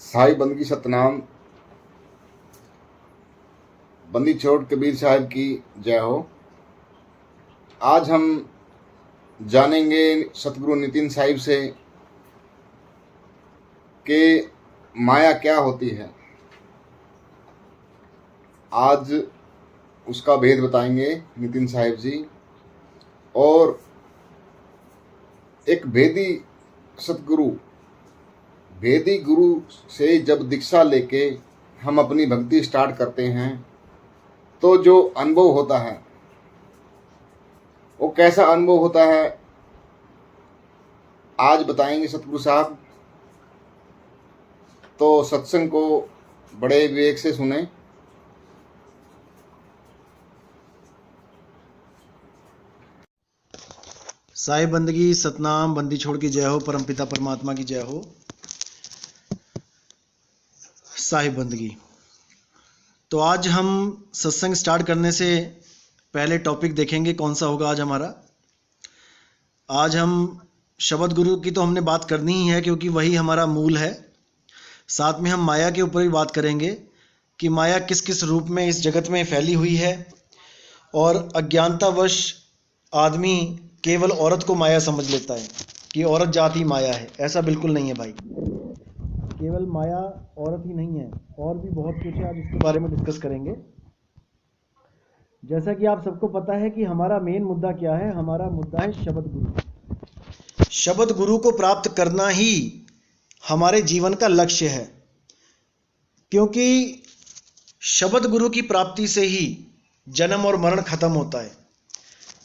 साई बंदगी सतनाम बंदी छोड़ कबीर साहब की जय हो। आज हम जानेंगे सतगुरु नितिन साहिब से कि माया क्या होती है। आज उसका भेद बताएंगे नितिन साहिब जी। और एक भेदी गुरु से जब दीक्षा लेके हम अपनी भक्ति स्टार्ट करते हैं तो जो अनुभव होता है वो कैसा अनुभव होता है आज बताएंगे सतगुरु साहब। तो सत्संग को बड़े विवेक से सुने। साई बंदगी सतनाम बंदी छोड़ की जय हो, परमपिता परमात्मा की जय हो। साई बंदगी। तो आज हम सत्संग स्टार्ट करने से पहले टॉपिक देखेंगे कौन सा होगा आज हमारा। आज हम शब्द गुरु की तो हमने बात करनी ही है क्योंकि वही हमारा मूल है। साथ में हम माया के ऊपर भी बात करेंगे कि माया किस किस रूप में इस जगत में फैली हुई है। और अज्ञानतावश आदमी केवल औरत को माया समझ लेता है कि औरत जाति माया है। ऐसा बिल्कुल नहीं है भाई। केवल माया औरत ही नहीं है, और भी बहुत कुछ है। आज इसके बारे में डिस्कस करेंगे। जैसा कि आप सबको पता है कि हमारा मेन मुद्दा क्या है। हमारा मुद्दा है शब्द गुरु। शब्द गुरु को प्राप्त करना ही हमारे जीवन का लक्ष्य है, क्योंकि शब्द गुरु की प्राप्ति से ही जन्म और मरण खत्म होता है।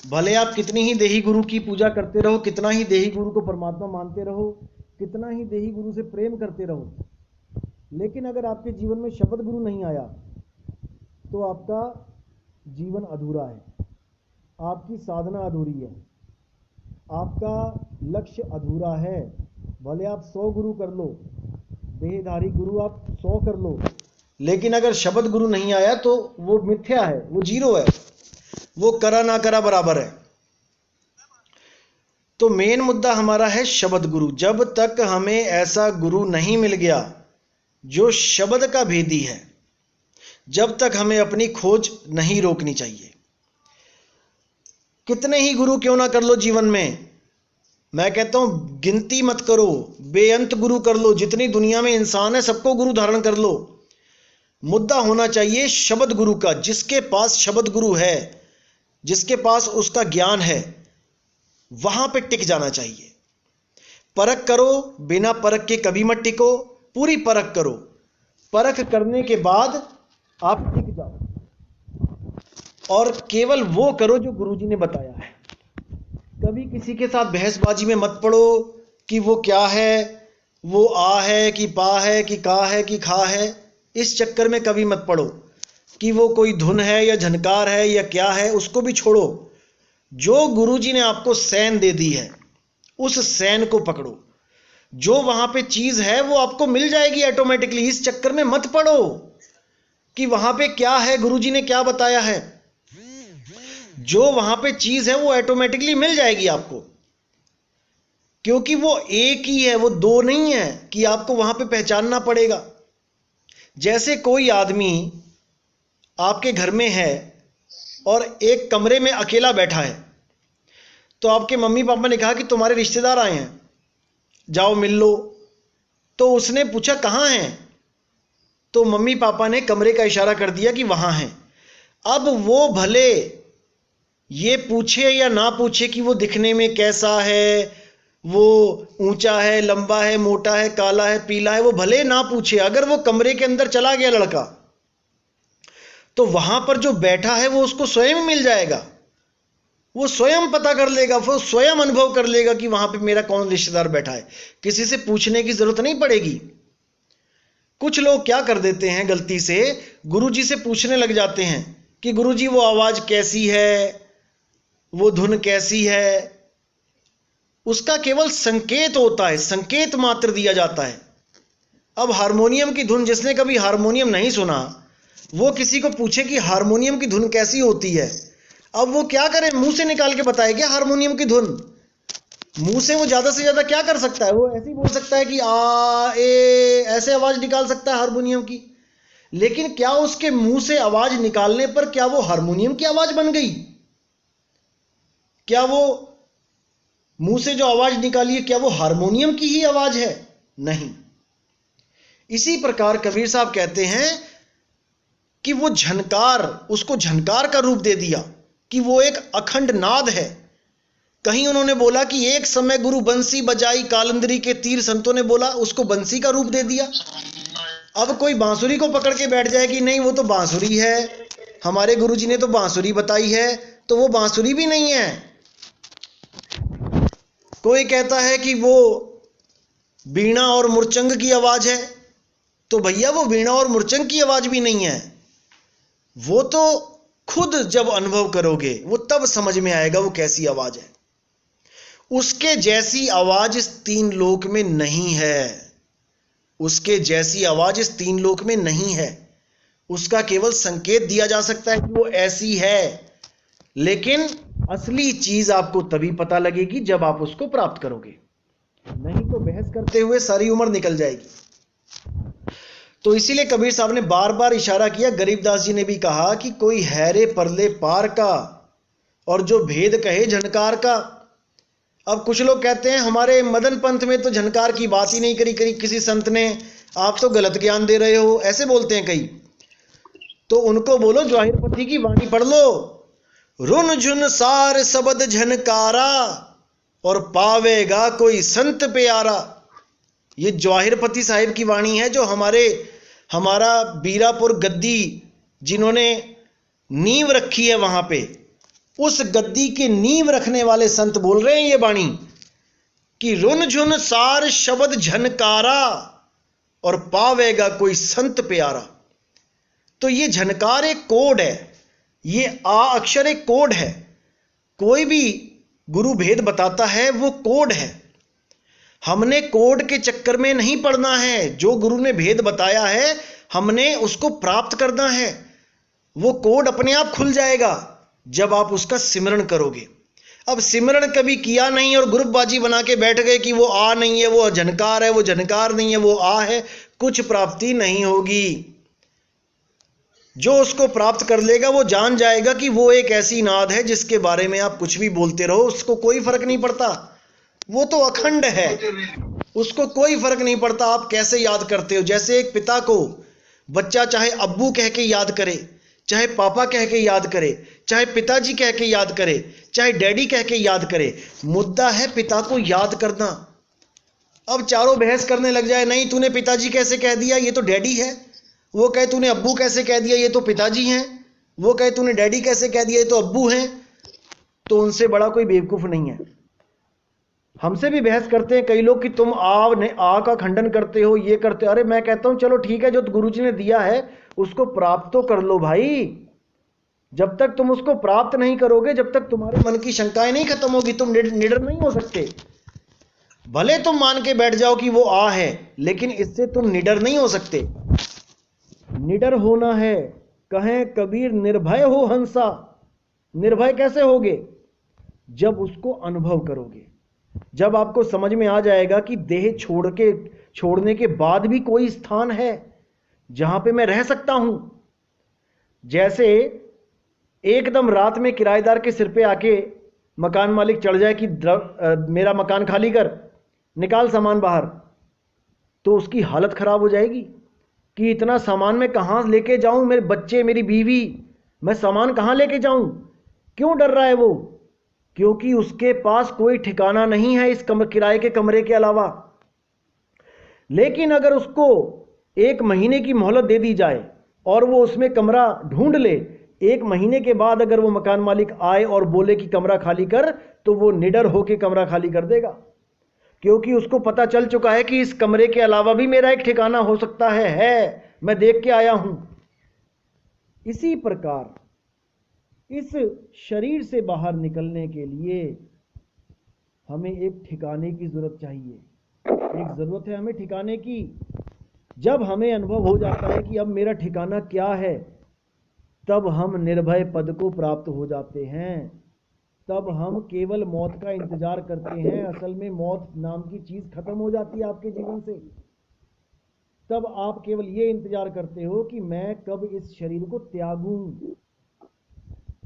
भले आप कितनी ही देही गुरु की पूजा करते रहो, कितना ही देही गुरु को परमात्मा मानते रहो, कितना ही देही गुरु से प्रेम करते रहो, लेकिन अगर आपके जीवन में शब्द गुरु नहीं आया तो आपका जीवन अधूरा है, आपकी साधना अधूरी है, आपका लक्ष्य अधूरा है। भले आप 100 गुरु कर लो, देहधारी गुरु आप 100 कर लो, लेकिन अगर शब्द गुरु नहीं आया तो वो मिथ्या है, वो जीरो है, वो करा ना करा बराबर है। तो मेन मुद्दा हमारा है शब्द गुरु। जब तक हमें ऐसा गुरु नहीं मिल गया जो शब्द का भेदी है, जब तक हमें अपनी खोज नहीं रोकनी चाहिए। कितने ही गुरु क्यों ना कर लो जीवन में, मैं कहता हूं गिनती मत करो, बेअंत गुरु कर लो। जितनी दुनिया में इंसान है सबको गुरु धारण कर लो। मुद्दा होना चाहिए शब्द गुरु का। जिसके पास शब्द गुरु है, जिसके पास उसका ज्ञान है, वहां पे टिक जाना चाहिए। परख करो, बिना परख के कभी मत टिको। पूरी परख करो, परख करने के बाद आप टिक जाओ। और केवल वो करो जो गुरुजी ने बताया है। कभी किसी के साथ बहसबाजी में मत पड़ो कि वो क्या है, वो आ है कि पा है कि का है कि खा है। इस चक्कर में कभी मत पड़ो कि वो कोई धुन है या झनकार है या क्या है, उसको भी छोड़ो। जो गुरुजी ने आपको सैन दे दी है, उस सैन को पकड़ो। जो वहां पे चीज है वो आपको मिल जाएगी ऑटोमेटिकली। इस चक्कर में मत पड़ो कि वहां पे क्या है, गुरुजी ने क्या बताया है। जो वहां पे चीज है वो ऑटोमेटिकली मिल जाएगी आपको, क्योंकि वो एक ही है, वो दो नहीं है कि आपको वहां पे पहचानना पड़ेगा। जैसे कोई आदमी आपके घर में है और एक कमरे में अकेला बैठा है, तो आपके मम्मी पापा ने कहा कि तुम्हारे रिश्तेदार आए हैं, जाओ मिल लो। तो उसने पूछा कहाँ हैं, तो मम्मी पापा ने कमरे का इशारा कर दिया कि वहां हैं। अब वो भले ये पूछे या ना पूछे कि वो दिखने में कैसा है, वो ऊंचा है, लंबा है, मोटा है, काला है, पीला है, वो भले ना पूछे। अगर वो कमरे के अंदर चला गया लड़का, तो वहां पर जो बैठा है वो उसको स्वयं मिल जाएगा। वो स्वयं पता कर लेगा, वो स्वयं अनुभव कर लेगा कि वहां पे मेरा कौन रिश्तेदार बैठा है। किसी से पूछने की जरूरत नहीं पड़ेगी। कुछ लोग क्या कर देते हैं, गलती से गुरुजी से पूछने लग जाते हैं कि गुरुजी वो आवाज कैसी है, वो धुन कैसी है। उसका केवल संकेत होता है, संकेत मात्र दिया जाता है। अब हारमोनियम की धुन, जिसने कभी हारमोनियम नहीं सुना, वो किसी को पूछे कि हारमोनियम की धुन कैसी होती है, अब वो क्या करे, मुंह से निकाल के बताए क्या हारमोनियम की धुन? मुंह से वो ज्यादा से ज्यादा क्या कर सकता है? वो ऐसे ही बोल सकता है कि आ ए, ऐसे आवाज निकाल सकता है हारमोनियम की। लेकिन क्या उसके मुंह से आवाज निकालने पर क्या वो हारमोनियम की आवाज बन गई? क्या वो मुंह से जो आवाज निकाली है क्या वो हारमोनियम की ही आवाज है? नहीं। इसी प्रकार कबीर साहब कहते हैं कि वो झनकार, उसको झनकार का रूप दे दिया कि वो एक अखंड नाद है। कहीं उन्होंने बोला कि एक समय गुरु बंसी बजाई कालंदरी के तीर, संतों ने बोला उसको बंसी का रूप दे दिया। अब कोई बांसुरी को पकड़ के बैठ जाए कि नहीं वो तो बांसुरी है, हमारे गुरुजी ने तो बांसुरी बताई है, तो वो बांसुरी भी नहीं है। कोई कहता है कि वो वीणा और मुरचंग की आवाज है, तो भैया वो वीणा और मुरचंग की आवाज भी नहीं है। वो तो खुद जब अनुभव करोगे वो तब समझ में आएगा वो कैसी आवाज है। उसके जैसी आवाज इस तीन लोक में नहीं है। उसके जैसी आवाज इस तीन लोक में नहीं है। उसका केवल संकेत दिया जा सकता है कि वो ऐसी है, लेकिन असली चीज आपको तभी पता लगेगी जब आप उसको प्राप्त करोगे। नहीं तो बहस करते हुए सारी उम्र निकल जाएगी। तो इसीलिए कबीर साहब ने बार बार इशारा किया, गरीबदास जी ने भी कहा कि कोई हैरे परले पार का और जो भेद कहे झनकार का। अब कुछ लोग कहते हैं हमारे मदन पंथ में तो झनकार की बात ही नहीं करी करी किसी संत ने, आप तो गलत ज्ञान दे रहे हो, ऐसे बोलते हैं कई। तो उनको बोलो ज्वाहिरपति की वाणी पढ़ लो, रुन झुन सार शब्द झनकारा और पावेगा कोई संत प्यारा। ये ज्वाहिरपति साहिब की वाणी है, जो हमारा बीरापुर गद्दी जिन्होंने नींव रखी है वहां पे, उस गद्दी की नींव रखने वाले संत बोल रहे हैं ये वाणी कि रुन झुन सार शब्द झनकारा और पावेगा कोई संत प्यारा। तो ये झनकार एक कोड है, ये आ अक्षर एक कोड है। कोई भी गुरु भेद बताता है वो कोड है। हमने कोड के चक्कर में नहीं पड़ना है। जो गुरु ने भेद बताया है हमने उसको प्राप्त करना है। वो कोड अपने आप खुल जाएगा जब आप उसका सिमरण करोगे। अब सिमरण कभी किया नहीं और ग्रुपबाजी बना के बैठ गए कि वो आ नहीं है, वो झनकार है, वो झनकार नहीं है, वो आ है, कुछ प्राप्ति नहीं होगी। जो उसको प्राप्त कर लेगा वो जान जाएगा कि वो एक ऐसी नाद है जिसके बारे में आप कुछ भी बोलते रहो उसको कोई फर्क नहीं पड़ता। वो तो अखंड है, उसको कोई फर्क नहीं पड़ता आप कैसे याद करते हो। जैसे एक पिता को बच्चा चाहे अब्बू कह के याद करे, चाहे पापा कह के याद करे, चाहे पिताजी कह के याद करे, चाहे डैडी कह के याद करे, मुद्दा है पिता को याद करना। अब चारों बहस करने लग जाए, नहीं तूने पिताजी कैसे कह दिया, ये तो डैडी है। वो कहे तूने अब्बू कैसे कह दिया, ये तो पिताजी हैं। वो कहे तूने डैडी कैसे कह दिया, ये तो अब्बू हैं। तो उनसे बड़ा कोई बेवकूफ नहीं है। हमसे भी बहस करते हैं कई लोग कि तुम आ का खंडन करते हो, ये करते हो। अरे मैं कहता हूं चलो ठीक है, जो गुरुजी ने दिया है उसको प्राप्त तो कर लो भाई। जब तक तुम उसको प्राप्त नहीं करोगे, जब तक तुम्हारे मन की शंकाएं नहीं खत्म होगी, तुम निडर नहीं हो सकते। भले तुम मान के बैठ जाओ कि वो आ है, लेकिन इससे तुम निडर नहीं हो सकते। निडर होना है, कहें कबीर निर्भय हो हंसा। निर्भय कैसे होगे? जब उसको अनुभव करोगे, जब आपको समझ में आ जाएगा कि देह छोड़ने के बाद भी कोई स्थान है जहां पे मैं रह सकता हूं। जैसे एकदम रात में किराएदार के सिर पे आके मकान मालिक चढ़ जाए कि मेरा मकान खाली कर, निकाल सामान बाहर, तो उसकी हालत खराब हो जाएगी कि इतना सामान मैं कहां लेके जाऊं, मेरे बच्चे, मेरी बीवी, मैं सामान कहां लेके जाऊं। क्यों डर रहा है वो? क्योंकि उसके पास कोई ठिकाना नहीं है इस किराए के कमरे के अलावा। लेकिन अगर उसको 1 महीने की मोहलत दे दी जाए और वो उसमें कमरा ढूंढ ले, 1 महीने के बाद अगर वो मकान मालिक आए और बोले कि कमरा खाली कर, तो वो निडर होकर कमरा खाली कर देगा, क्योंकि उसको पता चल चुका है कि इस कमरे के अलावा भी मेरा एक ठिकाना हो सकता है मैं देख के आया हूं। इसी प्रकार इस शरीर से बाहर निकलने के लिए हमें एक ठिकाने की जरूरत चाहिए। एक जरूरत है हमें ठिकाने की। जब हमें अनुभव हो जाता है कि अब मेरा ठिकाना क्या है, तब हम निर्भय पद को प्राप्त हो जाते हैं। तब हम केवल मौत का इंतजार करते हैं। असल में मौत नाम की चीज खत्म हो जाती है आपके जीवन से। तब आप केवल ये इंतजार करते हो कि मैं कब इस शरीर को त्यागूं,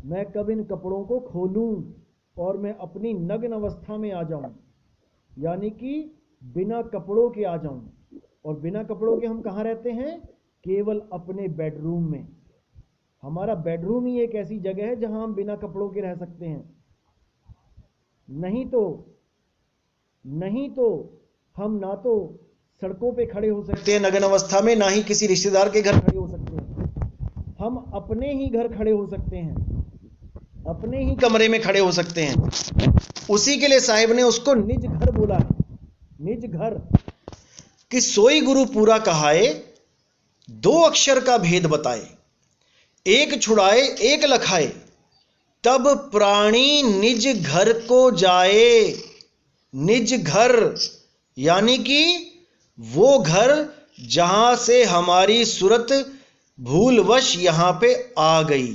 मैं कब इन कपड़ों को खोलूं और मैं अपनी नग्न अवस्था में आ जाऊं, यानी कि बिना कपड़ों के आ जाऊं। और बिना कपड़ों के हम कहाँ रहते हैं? केवल अपने बेडरूम में। हमारा बेडरूम ही एक ऐसी जगह है जहां हम बिना कपड़ों के रह सकते हैं। नहीं तो हम ना तो सड़कों पे खड़े हो सकते हैं नग्न अवस्था में, ना ही किसी रिश्तेदार के घर खड़े हो सकते हैं। हम अपने ही घर खड़े हो सकते हैं, अपने ही कमरे में खड़े हो सकते हैं। उसी के लिए साहिब ने उसको निज घर बोला है। निज घर कि सोई गुरु पूरा कहाए, दो अक्षर का भेद बताए, एक छुड़ाए एक लखाए, तब प्राणी निज घर को जाए। निज घर यानी कि वो घर जहां से हमारी सूरत भूलवश यहां पे आ गई,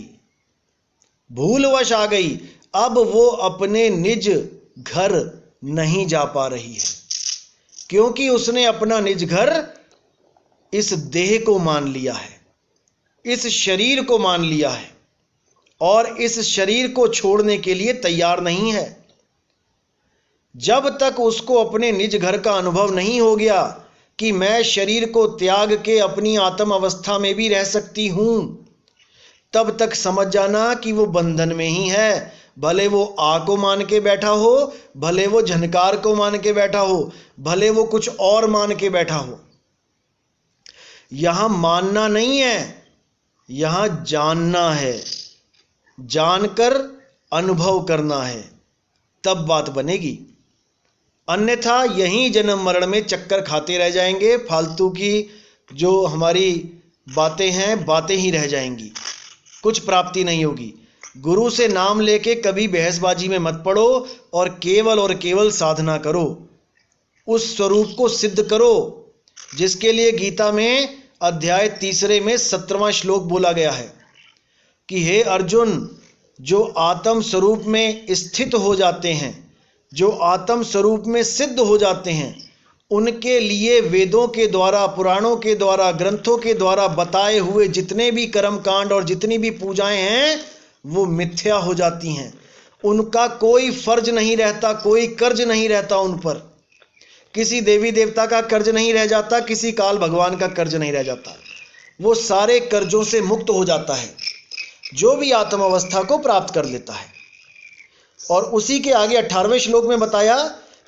भूलवश आ गई। अब वो अपने निज घर नहीं जा पा रही है, क्योंकि उसने अपना निज घर इस देह को मान लिया है, इस शरीर को मान लिया है और इस शरीर को छोड़ने के लिए तैयार नहीं है। जब तक उसको अपने निज घर का अनुभव नहीं हो गया कि मैं शरीर को त्याग के अपनी आत्म अवस्था में भी रह सकती हूं, तब तक समझ जाना कि वो बंधन में ही है। भले वो आ को मान के बैठा हो, भले वो झनकार को मान के बैठा हो, भले वो कुछ और मान के बैठा हो। यहां मानना नहीं है, यहां जानना है, जानकर अनुभव करना है, तब बात बनेगी। अन्यथा यहीं जन्म मरण में चक्कर खाते रह जाएंगे। फालतू की जो हमारी बातें हैं, बातें ही रह जाएंगी, कुछ प्राप्ति नहीं होगी। गुरु से नाम लेके कभी बहसबाजी में मत पड़ो और केवल साधना करो, उस स्वरूप को सिद्ध करो जिसके लिए गीता में अध्याय 3 में 17वां श्लोक बोला गया है कि हे अर्जुन, जो आत्म स्वरूप में स्थित हो जाते हैं, जो आत्म स्वरूप में सिद्ध हो जाते हैं, उनके लिए वेदों के द्वारा, पुराणों के द्वारा, ग्रंथों के द्वारा बताए हुए जितने भी कर्म कांड और जितनी भी पूजाएं हैं वो मिथ्या हो जाती हैं। उनका कोई फर्ज नहीं रहता, कोई कर्ज नहीं रहता उन पर। किसी देवी देवता का कर्ज नहीं रह जाता, किसी काल भगवान का कर्ज नहीं रह जाता। वो सारे कर्जों से मुक्त हो जाता है जो भी आत्म अवस्था को प्राप्त कर लेता है। और उसी के आगे 18वें श्लोक में बताया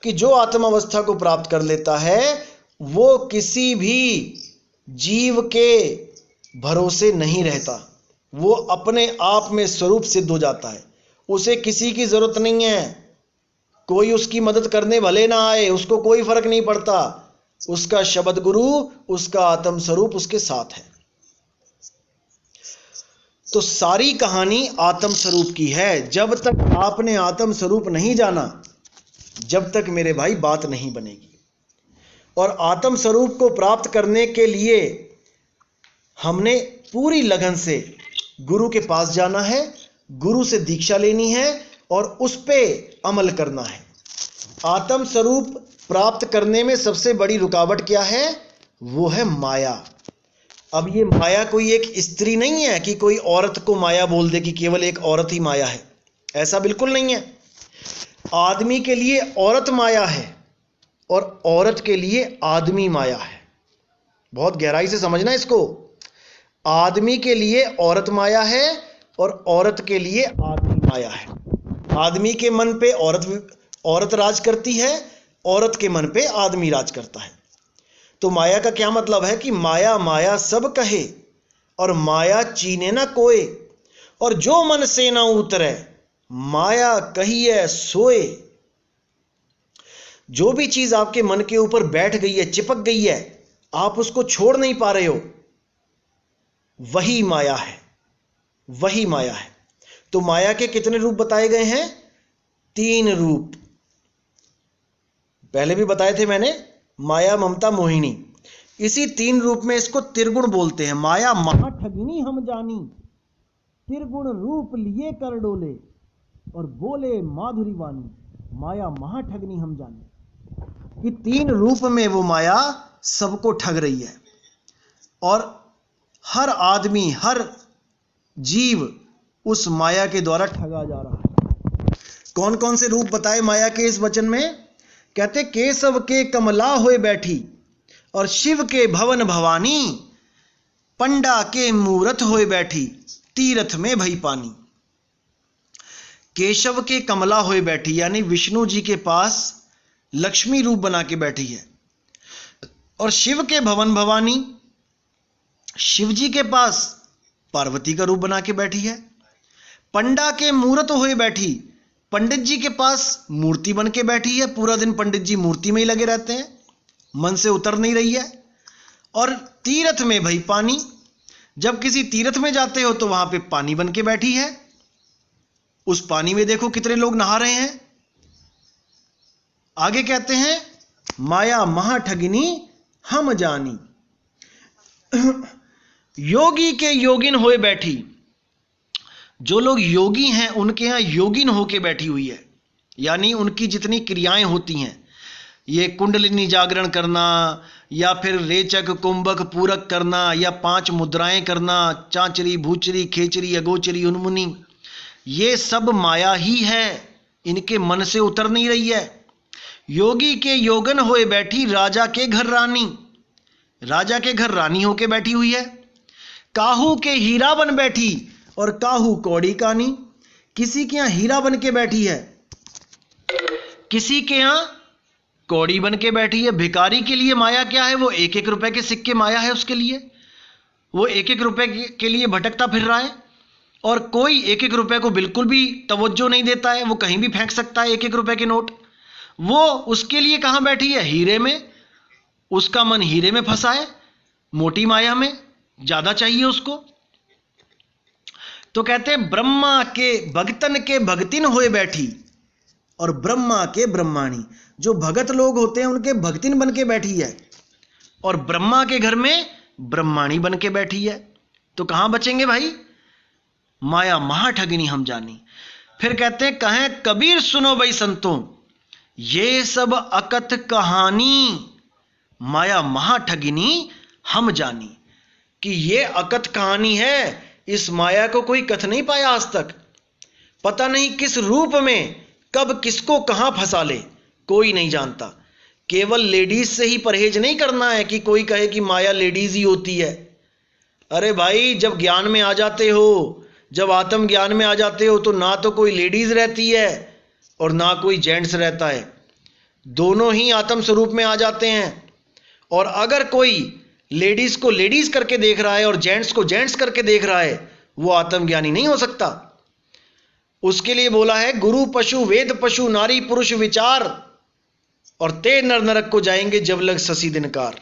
कि जो आत्म अवस्था को प्राप्त कर लेता है वो किसी भी जीव के भरोसे नहीं रहता, वो अपने आप में स्वरूप सिद्ध हो जाता है। उसे किसी की जरूरत नहीं है, कोई उसकी मदद करने भले ना आए, उसको कोई फर्क नहीं पड़ता। उसका शब्द गुरु, उसका आत्म स्वरूप उसके साथ है। तो सारी कहानी आत्म स्वरूप की है। जब तक आपने आत्म स्वरूप नहीं जाना, जब तक मेरे भाई बात नहीं बनेगी। और आत्म स्वरूप को प्राप्त करने के लिए हमने पूरी लगन से गुरु के पास जाना है, गुरु से दीक्षा लेनी है और उस पे अमल करना है। आत्म स्वरूप प्राप्त करने में सबसे बड़ी रुकावट क्या है? वो है माया। अब ये माया कोई एक स्त्री नहीं है कि कोई औरत को माया बोल दे कि केवल एक औरत ही माया है, ऐसा बिल्कुल नहीं है। आदमी के लिए औरत माया है और औरत के लिए आदमी माया है। बहुत गहराई से समझना इसको। आदमी के लिए औरत माया है और औरत के लिए आदमी माया है। आदमी के मन पे औरत राज करती है, औरत के मन पे आदमी राज करता है। तो माया का क्या मतलब है कि माया माया सब कहे और माया चीने ना कोय, और जो मन से ना उतरे माया कहिए सोए। जो भी चीज आपके मन के ऊपर बैठ गई है, चिपक गई है, आप उसको छोड़ नहीं पा रहे हो, वही माया है, वही माया है। तो माया के कितने रूप बताए गए हैं? 3 रूप। पहले भी बताए थे मैंने, माया, ममता, मोहिनी। इसी 3 रूप में इसको त्रिगुण बोलते हैं। माया महाठगिनी हम जानी, त्रिगुण रूप लिए कर डोले। और बोले माधुरी वाणी, माया महा ठगनी हम जाने। कि 3 रूप में वो माया सबको ठग रही है और हर आदमी, हर जीव उस माया के द्वारा ठगा जा रहा है। कौन कौन से रूप बताए माया के इस वचन में? कहते केशव के कमला होए बैठी और शिव के भवन भवानी, पंडा के मूरत होए बैठी तीरथ में भई पानी। केशव के कमला होए बैठी यानी विष्णु जी के पास लक्ष्मी रूप बना के बैठी है, और शिव के भवन भवानी, शिव जी के पास पार्वती का रूप बना के बैठी है। पंडा के मूरत होए बैठी, पंडित जी के पास मूर्ति बन के बैठी है। पूरा दिन पंडित जी मूर्ति में ही लगे रहते हैं, मन से उतर नहीं रही है। और तीरथ में भई पानी, जब किसी तीर्थ में जाते हो तो वहां पे पानी बन के बैठी है। उस पानी में देखो कितने लोग नहा रहे हैं। आगे कहते हैं माया महा ठगिनी हम जानी। योगी के योगिन होए बैठी, जो लोग योगी हैं उनके यहां योगिन होके बैठी हुई है, यानी उनकी जितनी क्रियाएं होती हैं, ये कुंडलिनी जागरण करना या फिर रेचक कुंभक पूरक करना या 5 मुद्राएं करना, चांचरी भूचरी खेचरी अगोचरी उन्मुनी, ये सब माया ही है, इनके मन से उतर नहीं रही है। योगी के योगन होए बैठी राजा के घर रानी, राजा के घर रानी होके बैठी हुई है। काहू के हीरा बन बैठी और काहू कौड़ी कानी, किसी के यहां हीरा बन के बैठी है, किसी के यहां कौड़ी बन के बैठी है। भिखारी के लिए माया क्या है? वो 1-1 रुपए के सिक्के माया है उसके लिए, वो 1-1 रुपए के लिए भटकता फिर रहा है। और कोई 1-1 रुपए को बिल्कुल भी तवज्जो नहीं देता है, वो कहीं भी फेंक सकता है 1-1 रुपए के नोट। वो उसके लिए कहां बैठी है? हीरे में, उसका मन हीरे में फंसा है, मोटी माया में, ज्यादा चाहिए उसको। तो कहते हैं ब्रह्मा के भगतन के भगतिन होए बैठी और ब्रह्मा के ब्रह्माणी, जो भगत लोग होते हैं उनके भगतिन बन के बैठी है और ब्रह्मा के घर में ब्रह्माणी बन के बैठी है। तो कहां बचेंगे भाई? माया महा ठगिनी हम जानी। फिर कहते हैं कहें कबीर सुनो भाई संतों, ये सब अकथ कहानी माया महा ठगिनी हम जानी। कि ये अकथ कहानी है, इस माया को कोई कथ नहीं पाया आज तक। पता नहीं किस रूप में कब किसको कहां फंसा ले, कोई नहीं जानता। केवल लेडीज से ही परहेज नहीं करना है कि कोई कहे कि माया लेडीज ही होती है। अरे भाई, जब ज्ञान में आ जाते हो, जब आत्म ज्ञान में आ जाते हो, तो ना तो कोई लेडीज रहती है और ना कोई जेंट्स रहता है, दोनों ही आत्म स्वरूप में आ जाते हैं। और अगर कोई लेडीज को लेडीज करके देख रहा है और जेंट्स को जेंट्स करके देख रहा है, वो आत्मज्ञानी नहीं हो सकता। उसके लिए बोला है गुरु पशु वेद पशु नारी पुरुष विचार, और ते नर नरक को जाएंगे जब लग ससी दिनकार।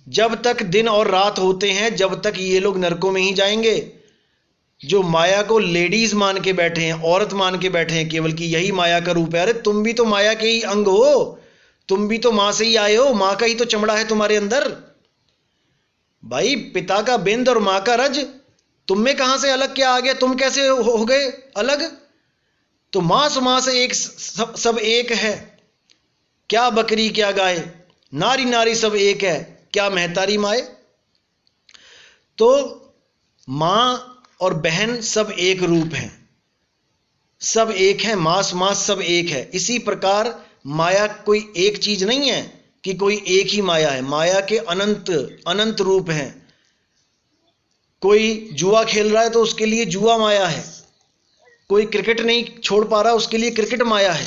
जब तक दिन और रात होते हैं, जब तक ये लोग नरकों में ही जाएंगे। जो माया को लेडीज मान के बैठे हैं, औरत मान के बैठे हैं केवल कि यही माया का रूप है। अरे तुम भी तो माया के ही अंग हो, तुम भी तो मां से ही आए हो, मां का ही तो चमड़ा है तुम्हारे अंदर। भाई, पिता का बिंद और मां का रज, तुम में कहां से अलग क्या आ गया? तुम कैसे हो गए अलग? तो मां से एक सब एक है। क्या बकरी क्या गाय, नारी नारी सब एक है, क्या महतारी माए। तो मां और बहन सब एक रूप है, सब एक है, मास मास सब एक है। इसी प्रकार माया कोई एक चीज नहीं है कि कोई एक ही माया है। माया के अनंत अनंत रूप हैं। कोई जुआ खेल रहा है तो उसके लिए जुआ माया है, कोई क्रिकेट नहीं छोड़ पा रहा उसके लिए क्रिकेट माया है,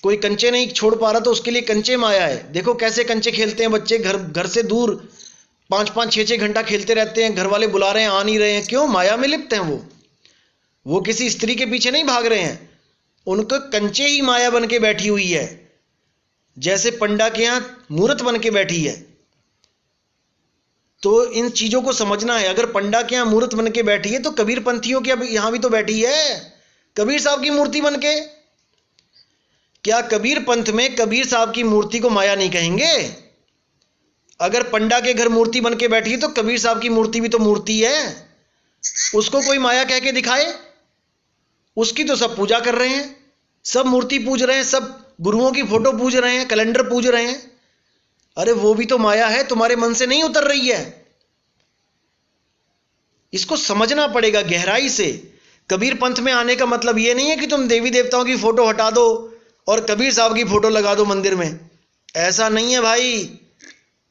कोई कंचे नहीं छोड़ पा रहा तो उसके लिए कंचे माया है। देखो कैसे कंचे खेलते हैं बच्चे, घर से दूर 5-5 6-6 घंटा खेलते रहते हैं, घर वाले बुला रहे हैं, आ नहीं रहे हैं। क्यों? माया में लिप्त हैं वो किसी स्त्री के पीछे नहीं भाग रहे हैं, उनको कंचे ही माया बन के बैठी हुई है। जैसे पंडा के यहां मूर्त बन के बैठी है। तो इन चीजों को समझना है। अगर पंडा के यहां मूर्त बन के बैठी है तो कबीर पंथियों की अब यहां भी तो बैठी है, कबीर साहब की मूर्ति बन के। क्या कबीर पंथ में कबीर साहब की मूर्ति को माया नहीं कहेंगे? अगर पंडा के घर मूर्ति बन के बैठी है तो कबीर साहब की मूर्ति भी तो मूर्ति है, उसको कोई माया कह के दिखाए? उसकी तो सब पूजा कर रहे हैं, सब मूर्ति पूज रहे हैं, सब गुरुओं की फोटो पूज रहे हैं, कैलेंडर पूज रहे हैं। अरे वो भी तो माया है, तुम्हारे मन से नहीं उतर रही है। इसको समझना पड़ेगा गहराई से। कबीर पंथ में आने का मतलब यह नहीं है कि तुम देवी देवताओं की फोटो हटा दो और कबीर साहब की फोटो लगा दो मंदिर में। ऐसा नहीं है भाई,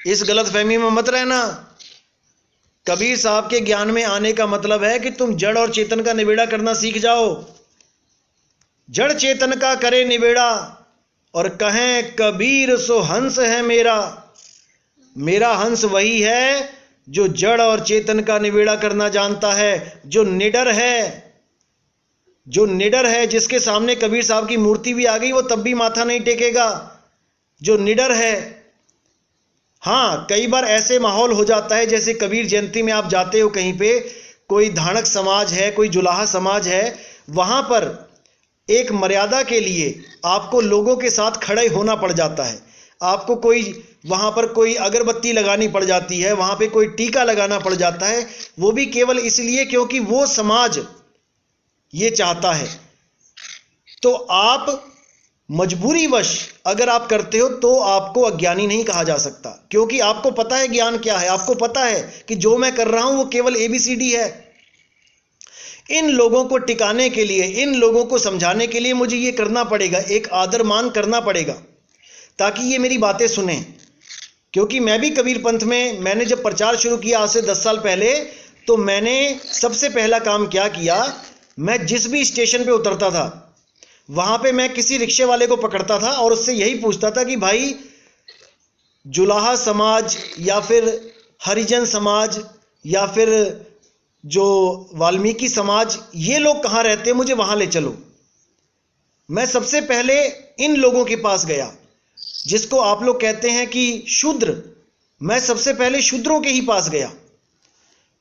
इस गलत फहमी में मत रहना। कबीर साहब के ज्ञान में आने का मतलब है कि तुम जड़ और चेतन का निबेड़ा करना सीख जाओ। जड़ चेतन का करे निबेड़ा और कहें कबीर सो हंस है मेरा। मेरा हंस वही है जो जड़ और चेतन का निबेड़ा करना जानता है, जो निडर है, जो निडर है, जिसके सामने कबीर साहब की मूर्ति भी आ गई वो तब भी माथा नहीं टेकेगा, जो निडर है। हाँ, कई बार ऐसे माहौल हो जाता है, जैसे कबीर जयंती में आप जाते हो कहीं पे, कोई धाणक समाज है, कोई जुलाहा समाज है, वहां पर एक मर्यादा के लिए आपको लोगों के साथ खड़े होना पड़ जाता है। आपको कोई वहां पर कोई अगरबत्ती लगानी पड़ जाती है, वहां पे कोई टीका लगाना पड़ जाता है, वो भी केवल इसलिए क्योंकि वो समाज ये चाहता है। तो आप मजबूरीवश अगर आप करते हो तो आपको अज्ञानी नहीं कहा जा सकता, क्योंकि आपको पता है ज्ञान क्या है। आपको पता है कि जो मैं कर रहा हूं वो केवल ABCD है। इन लोगों को टिकाने के लिए, इन लोगों को समझाने के लिए मुझे ये करना पड़ेगा, एक आदर मान करना पड़ेगा, ताकि ये मेरी बातें सुने। क्योंकि मैं भी कबीर पंथ में, मैंने जब प्रचार शुरू किया आज से 10 साल पहले, तो मैंने सबसे पहला काम क्या किया, मैं जिस भी स्टेशन पे उतरता था वहां पे मैं किसी रिक्शे वाले को पकड़ता था और उससे यही पूछता था कि भाई जुलाहा समाज या फिर हरिजन समाज या फिर जो वाल्मीकि समाज, ये लोग कहाँ रहते हैं, मुझे वहां ले चलो। मैं सबसे पहले इन लोगों के पास गया जिसको आप लोग कहते हैं कि शूद्र। मैं सबसे पहले शूद्रों के ही पास गया,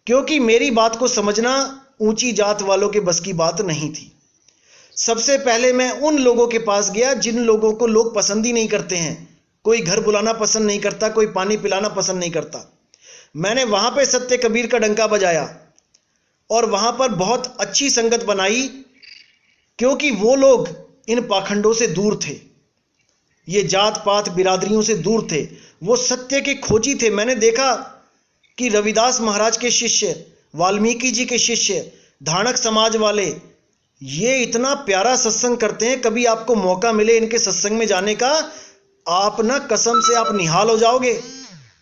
क्योंकि मेरी बात को समझना ऊंची जात वालों के बस की बात नहीं थी। सबसे पहले मैं उन लोगों के पास गया जिन लोगों को लोग पसंद ही नहीं करते हैं। कोई घर बुलाना पसंद नहीं करता, कोई पानी पिलाना पसंद नहीं करता। मैंने वहां पे सत्य कबीर का डंका बजाया और वहां पर बहुत अच्छी संगत बनाई, क्योंकि वो लोग इन पाखंडों से दूर थे, ये जात पात बिरादरियों से दूर थे, वो सत्य के खोजी थे। मैंने देखा कि रविदास महाराज के शिष्य, वाल्मीकि जी के शिष्य, धाणक समाज वाले, ये इतना प्यारा सत्संग करते हैं। कभी आपको मौका मिले इनके सत्संग में जाने का, आप ना कसम से आप निहाल हो जाओगे।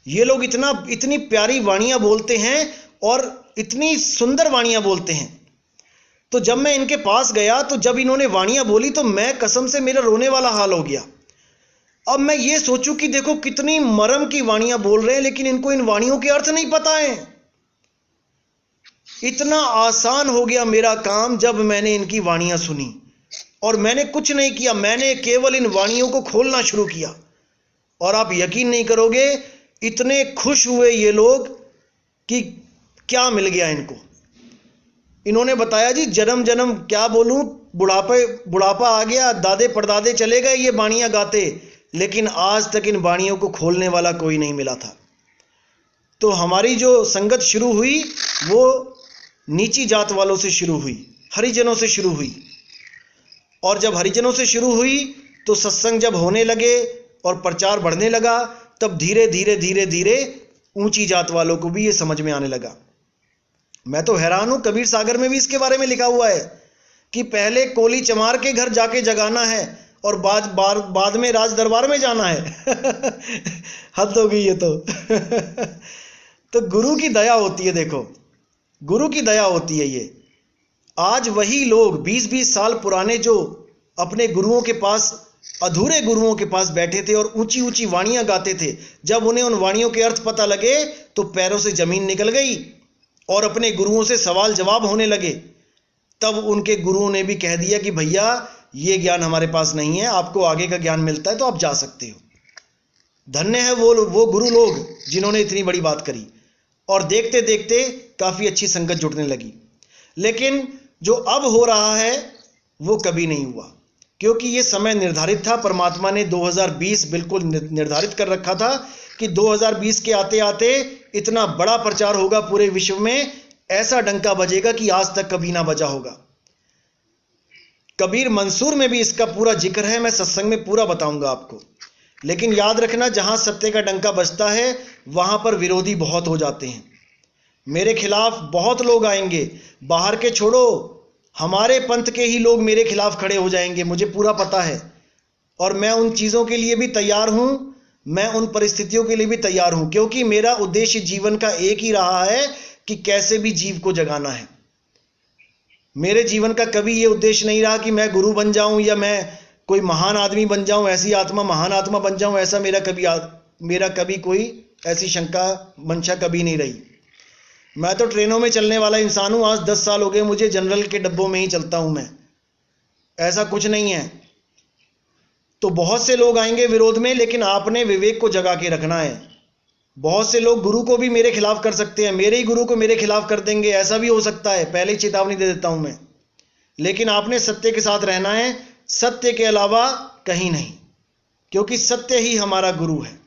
ये लोग इतनी प्यारी वाणियां बोलते हैं और इतनी सुंदर वाणियां बोलते हैं। तो जब मैं इनके पास गया तो जब इन्होंने वाणियां बोली तो मैं कसम से मेरा रोने वाला हाल हो गया। अब मैं ये सोचूं कि देखो कितनी मरम की वाणियां बोल रहे हैं, लेकिन इनको इन वाणियों के अर्थ नहीं पता है। इतना आसान हो गया मेरा काम जब मैंने इनकी वाणियां सुनी, और मैंने कुछ नहीं किया, मैंने केवल इन वाणियों को खोलना शुरू किया। और आप यकीन नहीं करोगे, इतने खुश हुए ये लोग कि क्या मिल गया इनको। इन्होंने बताया जी जन्म जन्म क्या बोलूं, बुढ़ापा आ गया, दादे परदादे चले गए ये वाणियां गाते, लेकिन आज तक इन वाणियों को खोलने वाला कोई नहीं मिला था। तो हमारी जो संगत शुरू हुई वो नीची जात वालों से शुरू हुई, हरिजनों से शुरू हुई। और जब हरिजनों से शुरू हुई तो सत्संग जब होने लगे और प्रचार बढ़ने लगा, तब धीरे धीरे धीरे धीरे ऊंची जात वालों को भी ये समझ में आने लगा। मैं तो हैरान हूं, कबीर सागर में भी इसके बारे में लिखा हुआ है कि पहले कोली चमार के घर जाके जगाना है और बाद में राज दरबार में जाना है। हद हो गई ये तो। तो गुरु की दया होती है, देखो गुरु की दया होती है ये। आज वही लोग 20-20 साल पुराने जो अपने गुरुओं के पास, अधूरे गुरुओं के पास बैठे थे और ऊंची ऊंची वाणियां गाते थे, जब उन्हें उन वाणियों के अर्थ पता लगे तो पैरों से जमीन निकल गई और अपने गुरुओं से सवाल जवाब होने लगे। तब उनके गुरुओं ने भी कह दिया कि भैया ये ज्ञान हमारे पास नहीं है, आपको आगे का ज्ञान मिलता है तो आप जा सकते हो। धन्य है वो गुरु लोग जिन्होंने इतनी बड़ी बात करी। और देखते देखते काफी अच्छी संगत जुटने लगी। लेकिन जो अब हो रहा है वो कभी नहीं हुआ, क्योंकि ये समय निर्धारित था। परमात्मा ने 2020 बिल्कुल निर्धारित कर रखा था कि 2020 के आते आते इतना बड़ा प्रचार होगा पूरे विश्व में, ऐसा डंका बजेगा कि आज तक कभी ना बजा होगा। कबीर मंसूर में भी इसका पूरा जिक्र है, मैं सत्संग में पूरा बताऊंगा आपको। लेकिन याद रखना, जहां सत्य का डंका बजता है वहां पर विरोधी बहुत हो जाते हैं। मेरे खिलाफ बहुत लोग आएंगे, बाहर के छोड़ो, हमारे पंथ के ही लोग मेरे खिलाफ खड़े हो जाएंगे, मुझे पूरा पता है। और मैं उन चीज़ों के लिए भी तैयार हूं, मैं उन परिस्थितियों के लिए भी तैयार हूं, क्योंकि मेरा उद्देश्य जीवन का एक ही रहा है कि कैसे भी जीव को जगाना है। मेरे जीवन का कभी ये उद्देश्य नहीं रहा कि मैं गुरु बन जाऊं या मैं कोई महान आदमी बन जाऊं, ऐसी आत्मा, महान आत्मा बन जाऊं, ऐसा मेरा कभी कोई ऐसी शंका मंशा कभी नहीं रही। मैं तो ट्रेनों में चलने वाला इंसान हूं, आज 10 साल हो गए मुझे, जनरल के डब्बों में ही चलता हूं मैं, ऐसा कुछ नहीं है। तो बहुत से लोग आएंगे विरोध में, लेकिन आपने विवेक को जगा के रखना है। बहुत से लोग गुरु को भी मेरे खिलाफ कर सकते हैं, मेरे ही गुरु को मेरे खिलाफ कर देंगे, ऐसा भी हो सकता है, पहले ही चेतावनी दे देता हूं मैं। लेकिन आपने सत्य के साथ रहना है, सत्य के अलावा कहीं नहीं, क्योंकि सत्य ही हमारा गुरु है।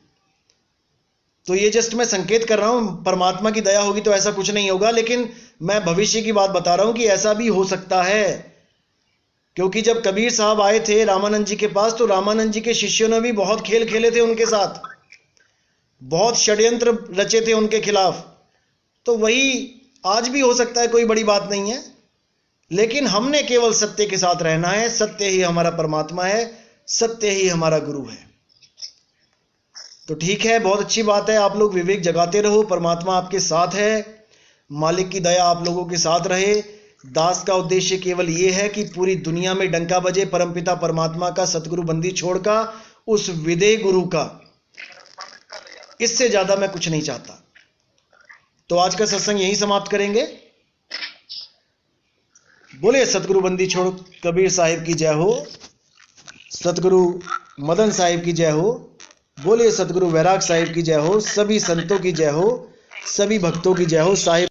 तो ये जस्ट मैं संकेत कर रहा हूं, परमात्मा की दया होगी तो ऐसा कुछ नहीं होगा, लेकिन मैं भविष्य की बात बता रहा हूं कि ऐसा भी हो सकता है। क्योंकि जब कबीर साहब आए थे रामानंद जी के पास, तो रामानंद जी के शिष्यों ने भी बहुत खेल खेले थे उनके साथ, बहुत षड्यंत्र रचे थे उनके खिलाफ। तो वही आज भी हो सकता है, कोई बड़ी बात नहीं है। लेकिन हमने केवल सत्य के साथ रहना है, सत्य ही हमारा परमात्मा है, सत्य ही हमारा गुरु है। तो ठीक है, बहुत अच्छी बात है, आप लोग विवेक जगाते रहो, परमात्मा आपके साथ है, मालिक की दया आप लोगों के साथ रहे। दास का उद्देश्य केवल ये है कि पूरी दुनिया में डंका बजे परमपिता परमात्मा का, सतगुरु बंदी छोड़ का, उस विदेह गुरु का, इससे ज्यादा मैं कुछ नहीं चाहता। तो आज का सत्संग यहीं समाप्त करेंगे। बोले सतगुरु बंदी छोड़ कबीर साहिब की जय हो, सतगुरु मदन साहिब की जय हो, बोले सतगुरु वैराग साहिब की जय हो, सभी संतों की जय हो, सभी भक्तों की जय हो। साहिब